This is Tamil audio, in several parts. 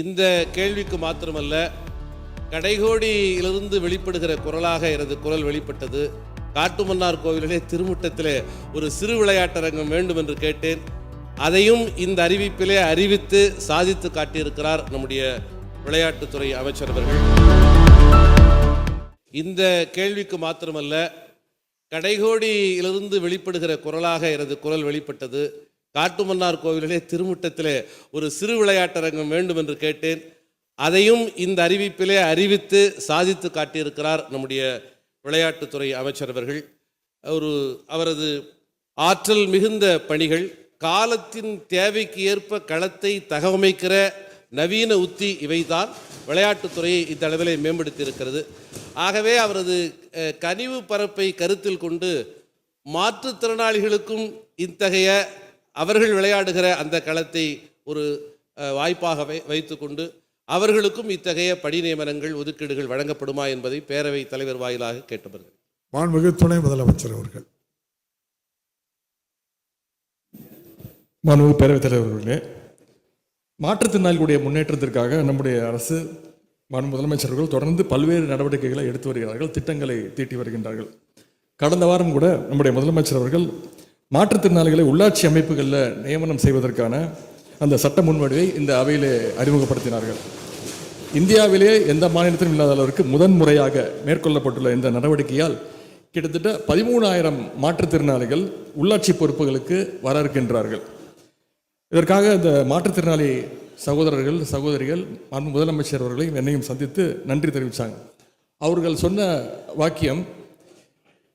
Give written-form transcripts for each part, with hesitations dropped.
இந்த கேள்விக்கு மாத்திரமல்ல, கடைகோடியிலிருந்து வெளிப்படுகிற குரலாக எனது குரல் வெளிப்பட்டது. காட்டுமன்னார் கோவிலிலே திருமுட்டத்திலே ஒரு சிறு விளையாட்டரங்கம் வேண்டும் என்று கேட்டேன். அதையும் இந்த அறிவிப்பிலே அறிவித்து சாதித்து காட்டியிருக்கிறார் நம்முடைய விளையாட்டுத்துறை அமைச்சர் அவர்கள். இந்த கேள்விக்கு மாத்திரமல்ல, கடைகோடியிலிருந்து வெளிப்படுகிற குரலாக எனது குரல் வெளிப்பட்டது. காட்டுமன்னார் கோவிலிலே திருமுட்டத்திலே ஒரு சிறு விளையாட்டரங்கம் வேண்டும் என்று கேட்டேன். அதையும் இந்த அறிவிப்பிலே அறிவித்து சாதித்து காட்டியிருக்கிறார் நம்முடைய விளையாட்டுத்துறை அமைச்சர் அவர்கள். அவரது ஆற்றல் மிகுந்த பணிகள், காலத்தின் தேவைக்கு ஏற்ப களத்தை தகவமைக்கிற நவீன உத்தி இவைதான் விளையாட்டுத்துறையை இந்த அளவிலே மேம்படுத்தி இருக்கிறது. ஆகவே அவரது கனிவு பரப்பை கருத்தில் கொண்டு மாற்றுத்திறனாளிகளுக்கும் இத்தகைய அவர்கள் விளையாடுகிற அந்த களத்தை ஒரு வாய்ப்பாக வைத்துக்கொண்டு அவர்களுக்கும் இத்தகைய பணி நியமனங்கள் ஒதுக்கீடுகள் வழங்கப்படுமா என்பதை பேரவை தலைவர் வாயிலாக கேட்டவர்கள். மாண்புமிகு துணை முதலமைச்சர் அவர்கள். மாண்புமிகு பேரவைத் தலைவர் அவர்களே, மாற்றுத்திறனாளிகளுடைய முன்னேற்றத்திற்காக நம்முடைய அரசு மாண்பு முதலமைச்சர்கள் தொடர்ந்து பல்வேறு நடவடிக்கைகளை எடுத்து வருகிறார்கள், திட்டங்களை தீட்டி வருகின்றார்கள். கடந்த வாரம் கூட நம்முடைய முதலமைச்சர் அவர்கள் மாற்றுத்திறனாளிகளை உள்ளாட்சி அமைப்புகளில் நியமனம் செய்வதற்கான அந்த சட்ட முன்வடிவை இந்த அவையிலே அறிமுகப்படுத்தினார்கள். இந்தியாவிலே எந்த மாநிலத்திலும் இல்லாத அளவிற்கு முதன்முறையாக மேற்கொள்ளப்பட்டுள்ள இந்த நடவடிக்கையால் கிட்டத்தட்ட 13,000 மாற்றுத்திறனாளிகள் உள்ளாட்சி பொறுப்புகளுக்கு வர இருக்கின்றார்கள். இதற்காக இந்த மாற்றுத்திறனாளி சகோதரர்கள் சகோதரிகள் முதலமைச்சர் அவர்களையும் என்னையும் சந்தித்து நன்றி தெரிவித்தாங்க. அவர்கள் சொன்ன வாக்கியம்,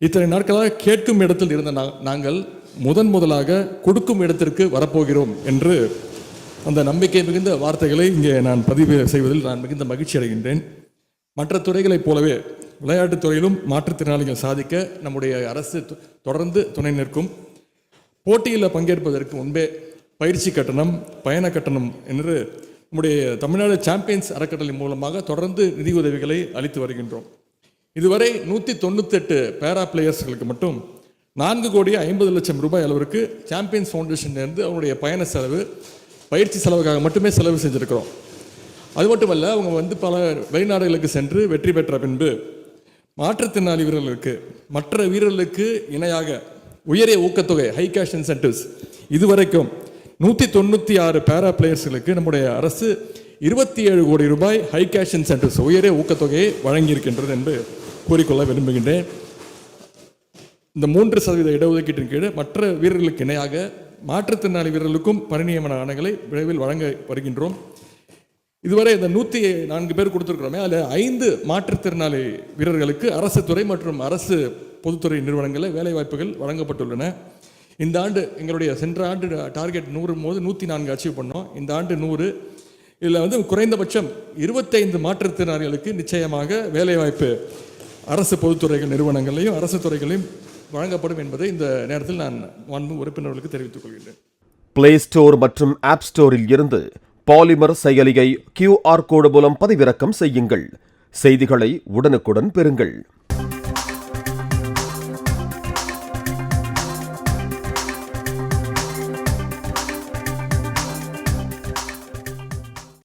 இத்தனை நாட்களாக கேட்கும் இடத்தில் இருந்த நாங்கள் முதலாக கொடுக்கும் இடத்திற்கு வரப்போகிறோம் என்று அந்த நம்பிக்கை மிகுந்த வார்த்தைகளை இங்கே நான் பதிவு செய்வதில் நான் மிகுந்த மகிழ்ச்சி அடைகின்றேன். மற்ற துறைகளைப் போலவே விளையாட்டுத் துறையிலும் மாற்றுத்திறனாளிகள் சாதிக்க நம்முடைய அரசு தொடர்ந்து துணை நிற்கும். போட்டியில் பங்கேற்பதற்கு முன்பே பயிற்சி கட்டணம், பயண கட்டணம் என்று நம்முடைய தமிழ்நாடு சாம்பியன்ஸ் அறக்கட்டளை மூலமாக தொடர்ந்து நிதியுதவிகளை அளித்து வருகின்றோம். இதுவரை 198 பேரா பிளேயர்ஸ்களுக்கு மட்டும் 4,50,00,000 ரூபாய் அளவிற்கு சாம்பியன்ஸ் ஃபவுண்டேஷன்லேருந்து அவருடைய பயண செலவு, பயிற்சி செலவுக்காக மட்டுமே செலவு செஞ்சுருக்கிறோம். அது மட்டுமல்ல, அவங்க பல வெளிநாடுகளுக்கு சென்று வெற்றி பெற்ற பின்பு மாற்றுத்திறனாளி வீரர்களுக்கு மற்ற வீரர்களுக்கு இணையாக உயரிய ஊக்கத்தொகை, ஹை கேஷ் இன்சென்டிவ்ஸ், இதுவரைக்கும் 196 பேரா பிளேயர்ஸ்களுக்கு நம்முடைய அரசு 27 கோடி ரூபாய் ஹை கேஷ் இன்சென்டிவ்ஸ், உயரிய ஊக்கத்தொகையை வழங்கியிருக்கின்றது என்று கூறிக்கொள்ள விரும்புகின்றேன். இந்த 3% இடஒதுக்கீட்டின் கீழ் மற்ற வீரர்களுக்கு இணையாக மாற்றுத்திறனாளி வீரர்களுக்கும் பணி நியமன ஆணைகளை விரைவில் வழங்க வருகின்றோம். இதுவரை இந்த 104 பேர் கொடுத்துருக்கிறோமே, அதில் 5 மாற்றுத்திறனாளி வீரர்களுக்கு அரசு துறை மற்றும் அரசு பொதுத்துறை நிறுவனங்களில் வேலைவாய்ப்புகள் வழங்கப்பட்டுள்ளன. இந்த ஆண்டு எங்களுடைய சென்ற ஆண்டு டார்கெட் 100 போது 104 அச்சீவ் பண்ணோம். இந்த ஆண்டு 100. இதில் குறைந்தபட்சம் 25 மாற்றுத்திறனாளிகளுக்கு நிச்சயமாக வேலைவாய்ப்பு அரசு பொதுத்துறைகள் நிறுவனங்களையும் அரசு துறைகளையும் வழங்கப்படும் என்பதை இந்த நேரத்தில் நான் மாண்பு உறுப்பினர்களுக்கு தெரிவித்துக் கொள்கிறேன். பிளே ஸ்டோர் மற்றும் ஆப் ஸ்டோரில் இருந்து பாலிமர் செயலியை QR கோடு மூலம் பதிவிறக்கம் செய்யுங்கள். செய்திகளை உடனுக்குடன் பெறுங்கள்.